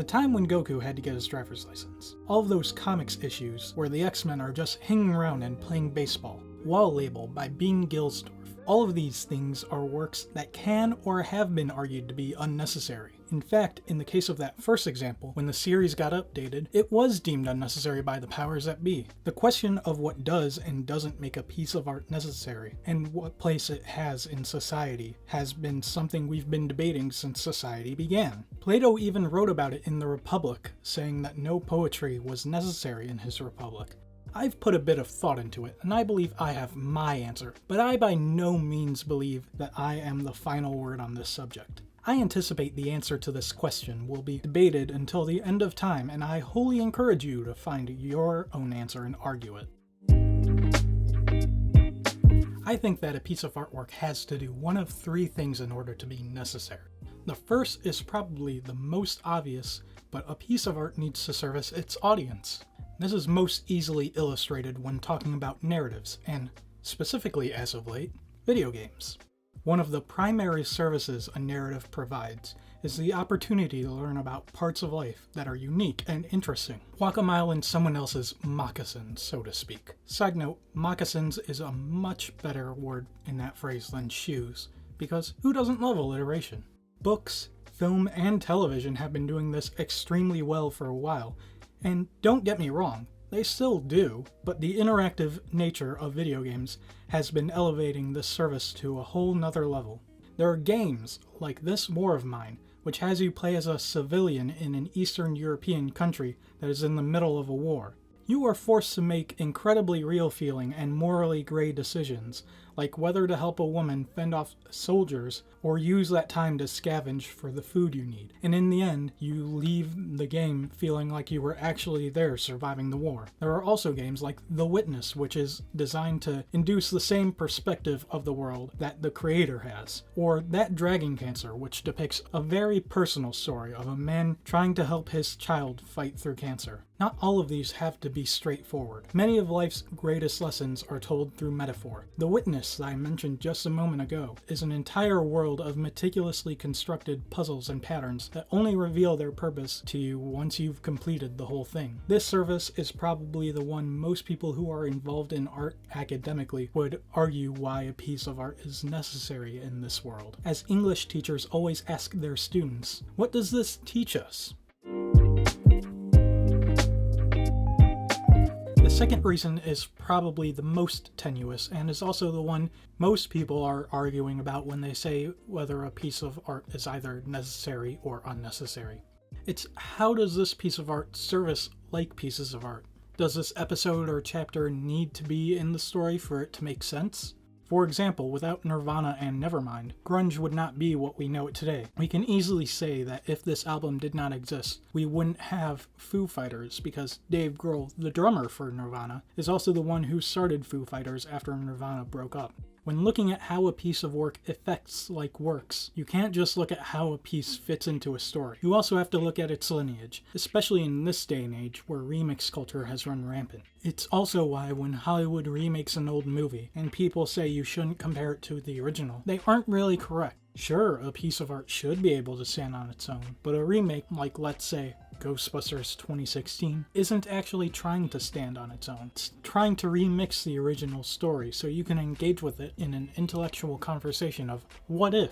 The time when Goku had to get his driver's license. All of those comics issues where the X-Men are just hanging around and playing baseball. Wall Label by Bean Gilsdorf. All of these things are works that can or have been argued to be unnecessary. In fact, in the case of that first example, when the series got updated, it was deemed unnecessary by the powers that be. The question of what does and doesn't make a piece of art necessary, and what place it has in society, has been something we've been debating since society began. Plato even wrote about it in the Republic, saying that no poetry was necessary in his Republic. I've put a bit of thought into it, and I believe I have my answer, but I by no means believe that I am the final word on this subject. I anticipate the answer to this question will be debated until the end of time, and I wholly encourage you to find your own answer and argue it. I think that a piece of artwork has to do one of three things in order to be necessary. The first is probably the most obvious, but a piece of art needs to service its audience. This is most easily illustrated when talking about narratives, and, specifically as of late, video games. One of the primary services a narrative provides is the opportunity to learn about parts of life that are unique and interesting. Walk a mile in someone else's moccasins, so to speak. Side note, moccasins is a much better word in that phrase than shoes, because who doesn't love alliteration? Books, film, and television have been doing this extremely well for a while. And don't get me wrong, they still do, but the interactive nature of video games has been elevating this service to a whole nother level. There are games, like this War of Mine, which has you play as a civilian in an Eastern European country that is in the middle of a war. You are forced to make incredibly real-feeling and morally gray decisions, like whether to help a woman fend off soldiers or use that time to scavenge for the food you need. And in the end, you leave the game feeling like you were actually there surviving the war. There are also games like The Witness, which is designed to induce the same perspective of the world that the creator has. Or That Dragon Cancer, which depicts a very personal story of a man trying to help his child fight through cancer. Not all of these have to be straightforward. Many of life's greatest lessons are told through metaphor. The Witness that I mentioned just a moment ago is an entire world of meticulously constructed puzzles and patterns that only reveal their purpose to you once you've completed the whole thing. This service is probably the one most people who are involved in art academically would argue why a piece of art is necessary in this world. As English teachers always ask their students, what does this teach us? The second reason is probably the most tenuous and is also the one most people are arguing about when they say whether a piece of art is either necessary or unnecessary. It's how does this piece of art service like pieces of art? Does this episode or chapter need to be in the story for it to make sense? For example, without Nirvana and Nevermind, grunge would not be what we know it today. We can easily say that if this album did not exist, we wouldn't have Foo Fighters, because Dave Grohl, the drummer for Nirvana, is also the one who started Foo Fighters after Nirvana broke up. When looking at how a piece of work affects like works, you can't just look at how a piece fits into a story. You also have to look at its lineage, especially in this day and age where remix culture has run rampant. It's also why when Hollywood remakes an old movie and people say you shouldn't compare it to the original, they aren't really correct. Sure, a piece of art should be able to stand on its own, but a remake like, let's say, Ghostbusters 2016 isn't actually trying to stand on its own. It's trying to remix the original story so you can engage with it in an intellectual conversation of what if?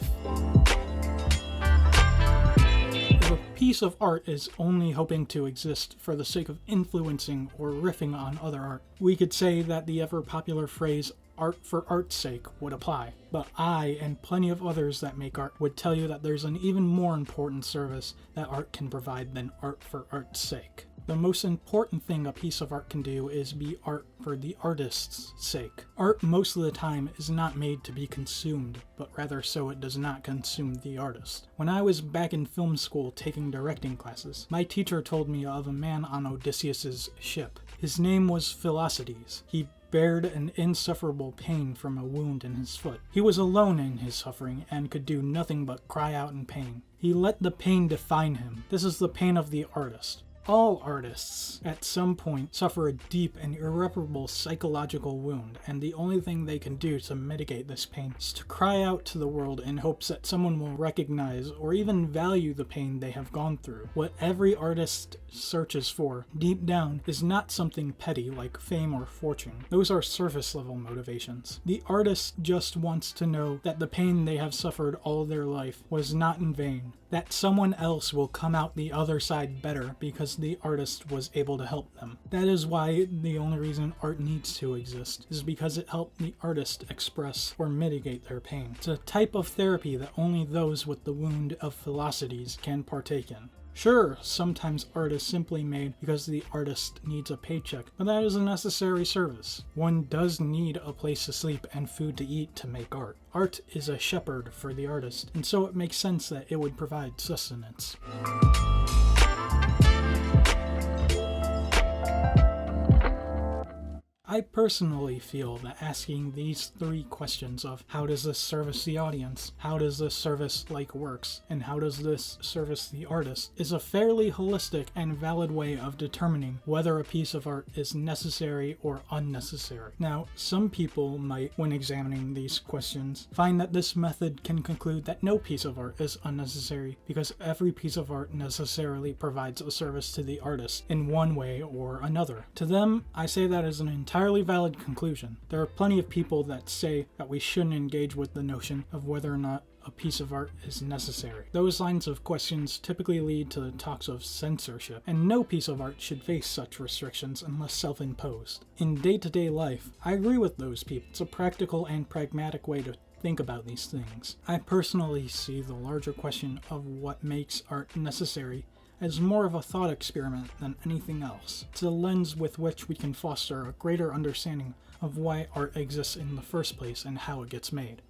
If a piece of art is only hoping to exist for the sake of influencing or riffing on other art, we could say that the ever-popular phrase art for art's sake would apply, but I and plenty of others that make art would tell you that there's an even more important service that art can provide than art for art's sake. The most important thing a piece of art can do is be art for the artist's sake. Art most of the time is not made to be consumed, but rather so it does not consume the artist. When I was back in film school taking directing classes, my teacher told me of a man on Odysseus's ship. His name was Philocides. He bared an insufferable pain from a wound in his foot. He was alone in his suffering and could do nothing but cry out in pain. He let the pain define him. This is the pain of the artist. All artists, at some point, suffer a deep and irreparable psychological wound, and the only thing they can do to mitigate this pain is to cry out to the world in hopes that someone will recognize or even value the pain they have gone through. What every artist searches for, deep down, is not something petty like fame or fortune. Those are surface level motivations. The artist just wants to know that the pain they have suffered all their life was not in vain, that someone else will come out the other side better because the artist was able to help them. That is why the only reason art needs to exist is because it helped the artist express or mitigate their pain. It's a type of therapy that only those with the wound of philosophies can partake in. Sure, sometimes art is simply made because the artist needs a paycheck, but that is a necessary service. One does need a place to sleep and food to eat to make art. Art is a shepherd for the artist, and so it makes sense that it would provide sustenance. I personally feel that asking these three questions of how does this service the audience, how does this service like works, and how does this service the artist is a fairly holistic and valid way of determining whether a piece of art is necessary or unnecessary. Now, some people might, when examining these questions, find that this method can conclude that no piece of art is unnecessary because every piece of art necessarily provides a service to the artist in one way or another. To them, I say that is an entirely valid conclusion. There are plenty of people that say that we shouldn't engage with the notion of whether or not a piece of art is necessary. Those lines of questions typically lead to the talks of censorship, and no piece of art should face such restrictions unless self-imposed. In day-to-day life, I agree with those people. It's a practical and pragmatic way to think about these things. I personally see the larger question of what makes art necessary as more of a thought experiment than anything else. It's a lens with which we can foster a greater understanding of why art exists in the first place and how it gets made.